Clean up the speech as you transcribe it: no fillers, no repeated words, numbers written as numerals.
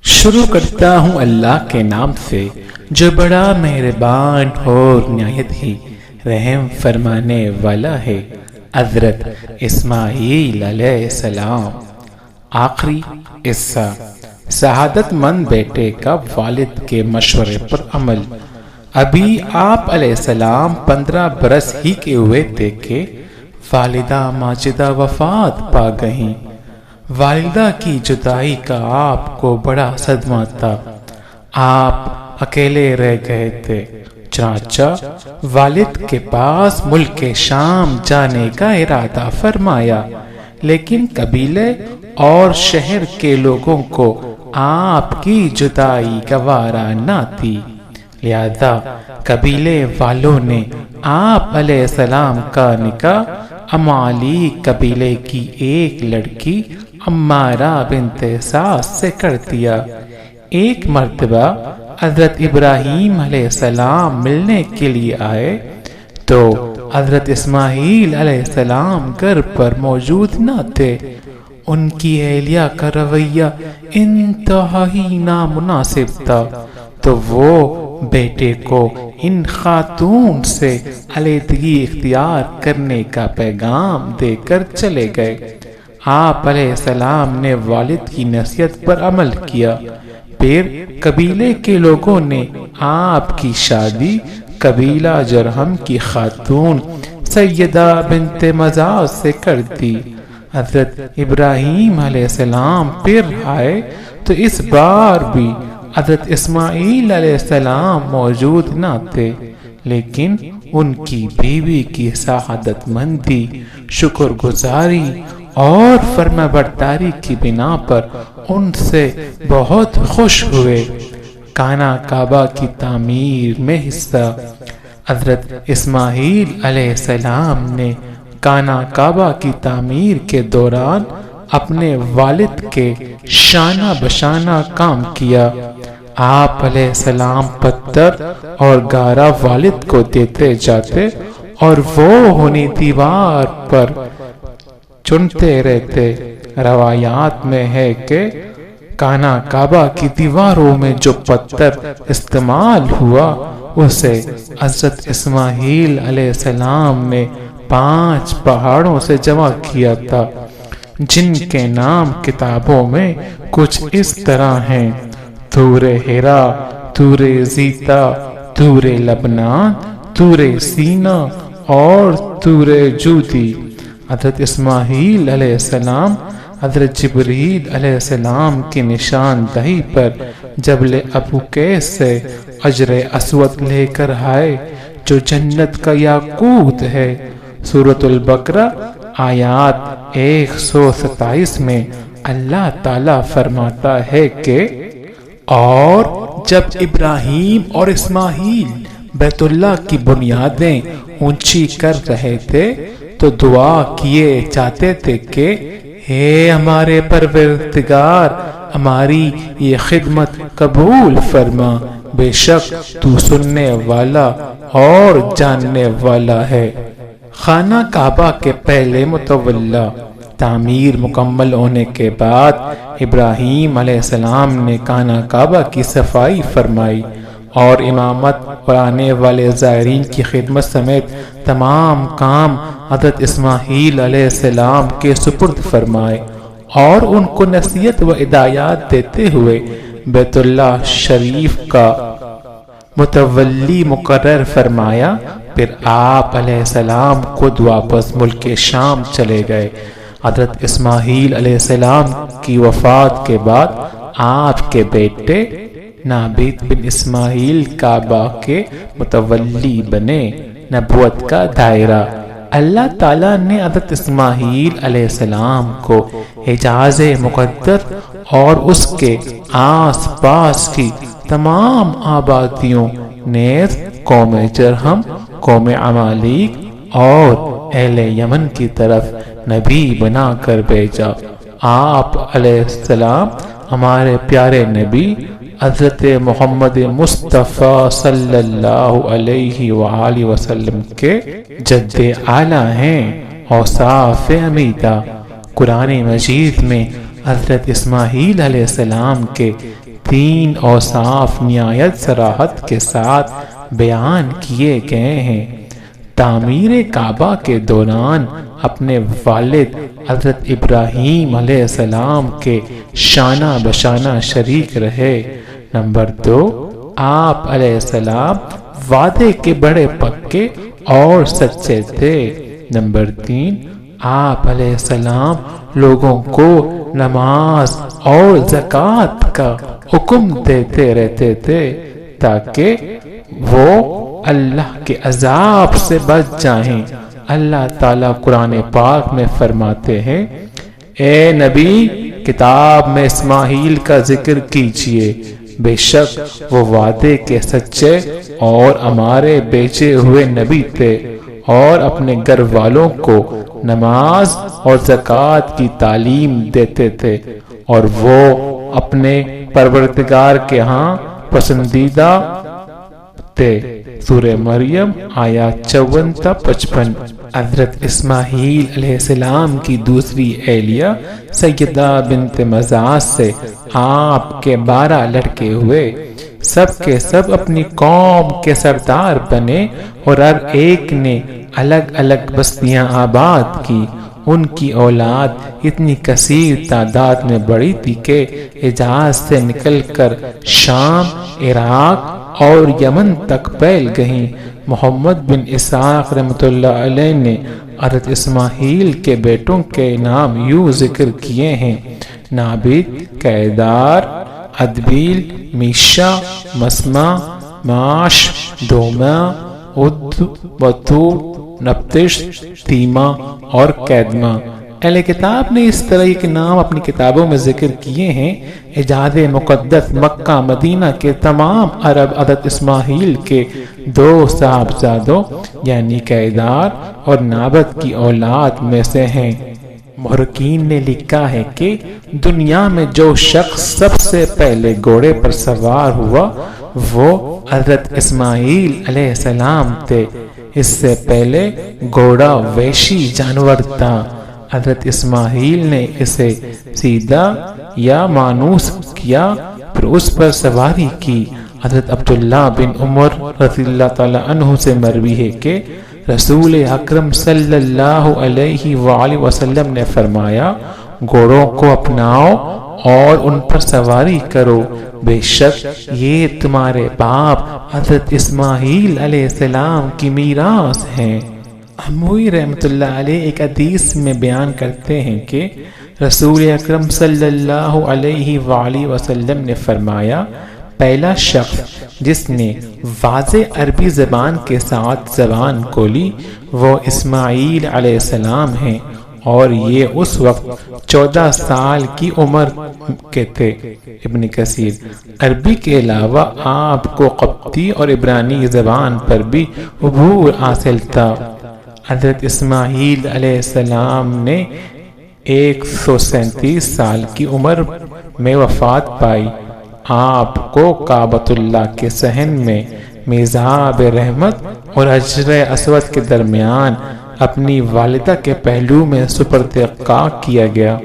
شروع کرتا ہوں اللہ کے نام سے جو بڑا مہربان اور نہایت ہی رحم فرمانے والا ہے۔ حضرت اسماعیل علیہ السلام۔ آخری حصہ، سعادت مند بیٹے کا والد کے مشورے پر عمل۔ ابھی آپ علیہ السلام 15 برس ہی کے ہوئے تھے کہ والدہ ماجدہ وفات پا گئیں۔ والدہ کی جدائی کا آپ کو بڑا صدمہ تھا۔ آپ اکیلے رہ گئے تھے، چنانچہ والد کے پاس ملک شام جانے کا ارادہ فرمایا، لیکن قبیلے اور شہر کے لوگوں کو آپ کی جدائی گوارا نہ تھی، لہذا قبیلے والوں نے آپ علیہ السلام کا نکاح امالیق قبیلے کی ایک لڑکی عمارہ بنت سعد سے کر دیا۔ ایک مرتبہ حضرت ابراہیم علیہ السلام ملنے کے لیے آئے تو حضرت اسماعیل علیہ السلام گھر پر موجود نہ تھے۔ ان کی اہلیہ کا رویہ انتہائی نامناسب تھا، تو وہ بیٹے کو ان خاتون سے علیحدگی اختیار کرنے کا پیغام دے کر چلے گئے۔ آپ علیہ السلام نے والد کی نصیحت پر عمل کیا۔ پھر قبیلے کے لوگوں نے آپ کی شادی قبیلہ جرہم کی خاتون سیدہ بنت مزاج سے کر دی۔ حضرت ابراہیم علیہ السلام پھر آئے تو اس بار بھی حضرت اسماعیل علیہ السلام موجود نہ تھے، لیکن ان کی بیوی کی سعادت مندی، شکر گزاری اور فرما برداری کی بنا پر ان سے بہت خوش ہوئے۔ کعبہ کعبہ کی تعمیر میں حصہ۔ حضرت اسماعیل علیہ السلام نے کعبہ کی تعمیر کے دوران اپنے والد کے شانہ بشانہ کام کیا۔ آپ علیہ السلام پتھر اور گارا والد کو دیتے جاتے اور وہ انہیں دیوار پر چنتے رہتے۔ روایات میں ہے کہ کعبہ کی دیواروں میں جو پتھر استعمال ہوا اسے حضرت اسماعیل علیہ السلام نے 5 پہاڑوں سے جمع کیا تھا، جن کے نام کتابوں میں کچھ اس طرح ہیں: طور ہیرا، طور زیتا، طور لبنان، طور سینا اور طور جودی۔ حضرت اسماعیل علیہ السلام حضرت جبریل علیہ السلام کی نشاندہی پر جبل ابو قیس سے حجر اسود لے کر آئے، جو جنت کا یاقوت ہے۔ سورۃ البقرہ آیات 127 میں اللہ تعالیٰ فرماتا ہے کہ اور جب ابراہیم اور اسماعیل بیت اللہ کی بنیادیں اونچی کر رہے تھے تو دعا کیے جاتے تھے کہ اے ہمارے پروردگار، ہماری یہ خدمت قبول فرما، بے شک تو سننے والا اور جاننے والا ہے۔ خانہ کعبہ کے پہلے متولہ۔ تعمیر مکمل ہونے کے بعد ابراہیم علیہ السلام نے کعبہ کی صفائی فرمائی اور امامت اور آنے والے زائرین کی خدمت سمیت تمام کام حضرت اسماعیل علیہ السلام کے سپرد فرمائے اور ان کو نصیحت و ہدایات دیتے ہوئے بیت اللہ شریف کا متولی مقرر فرمایا۔ پھر آپ علیہ السلام خود واپس ملک شام چلے گئے۔ حضرت اسماعیل علیہ السلام کی وفات کے بعد آپ کے بیٹے نابیت بن اسماعیل کعبہ کے متولی بنے۔ نبوت کا دائرہ۔ اللہ تعالیٰ نے حضرت اسماعیل علیہ السلام کو حجاز مقدس اور اس کے آس پاس کی تمام آبادیوں نیز قوم جرہم، قوم عمالیق اور اہل یمن کی طرف نبی بنا کر بھیجا۔ آپ علیہ السلام ہمارے پیارے نبی حضرت محمد مصطفیٰ صلی اللہ علیہ وآلہ وسلم کے جد اعلیٰ ہیں، اوصاف امیدہ۔ قرآن مجید میں حضرت اسماعیل علیہ السلام کے تین اوصاف نہایت صراحت کے ساتھ بیان کیے گئے ہیں۔ تعمیر کعبہ کے دوران اپنے والد حضرت ابراہیم علیہ السلام کے شانہ بشانہ شریک رہے۔ نمبر 2، آپ علیہ السلام وعدے کے بڑے پکے اور سچے تھے۔ نمبر 3، آپ علیہ السلام لوگوں کو نماز اور زکوٰۃ کا حکم دیتے رہتے تھے تاکہ وہ اللہ کے عذاب سے بچ جائیں۔ اللہ تعالیٰ قرآن پاک میں فرماتے ہیں، اے نبی کتاب میں اسماعیل کا ذکر کیجئے، بے شک وہ وعدے کے سچے اور ہمارے بیچے ہوئے نبی تھے، اور اپنے گھر والوں کو نماز اور زکوٰۃ کی تعلیم دیتے تھے، اور وہ اپنے پروردگار کے ہاں پسندیدہ تھے۔ سورہ مریم آیات 54 تا 55۔ حضرت اسماعیل علیہ السلام کی دوسری اہلیہ سیدہ بنت مزاح سے آپ کے 12 لڑکے ہوئے۔ سب کے سب اپنی قوم کے سردار بنے اور ہر ایک نے الگ الگ بستیاں آباد کی۔ ان کی اولاد اتنی کثیر تعداد میں بڑی تھی کہ حجاز سے نکل کر شام، عراق اور یمن تک پھیل گئیں۔ محمد بن اسحاق رحمۃ اللہ علیہ نے حضرت اسماعیل کے بیٹوں کے نام یوں ذکر کیے ہیں: نابد، کیدار، ادبیل، میشا، مسما، معاش، دوما، اد، بطور، نبتش، تیما اور کیدما۔ اہل کتاب نے اس طرح کے نام اپنی کتابوں میں ذکر کیے ہیں۔ حجاز مقدس مکہ مدینہ کے تمام عرب حضرت اسماعیل کے 2 صاحبزادوں یعنی کیدار اور نابد کی اولاد میں سے ہیں۔ محققین نے لکھا ہے کہ دنیا میں جو شخص سب سے پہلے گھوڑے پر سوار ہوا وہ حضرت اسماعیل علیہ السلام تھے۔ اس سے پہلے گھوڑا وحشی جانور تھا۔ حضرت اسماعیل نے اسے سیدھا یا مانوس کیا، پھر اس پر سواری کی۔ حضرت عبداللہ بن عمر رضی اللہ تعالی عنہ سے مروی ہے کہ رسول اکرم صلی اللہ علیہ وآلہ وسلم نے فرمایا، گھوڑوں کو اپناؤ اور ان پر سواری کرو، بے شک یہ تمہارے باپ حضرت اسماعیل علیہ السلام کی میراث ہیں۔ اموی رحمۃ اللہ علیہ ایک حدیث میں بیان کرتے ہیں کہ رسول اکرم صلی اللہ علیہ وآلہ وسلم نے فرمایا، پہلا شخص جس نے واضح عربی زبان کے ساتھ زبان کھولی وہ اسماعیل علیہ السلام ہیں، اور یہ اس وقت 14 سال کی عمر کے تھے۔ ابن کثیر۔ عربی کے علاوہ آپ کو قبطی اور عبرانی زبان پر بھی عبور حاصل تھا۔ حضرت اسماعیل علیہ السلام نے 137 سال کی عمر میں وفات پائی۔ آپ کو کعبۃ اللہ کے صحن میں میزاب رحمت اور حجر اسود کے درمیان اپنی والدہ کے پہلو میں سپرد خاک کیا گیا۔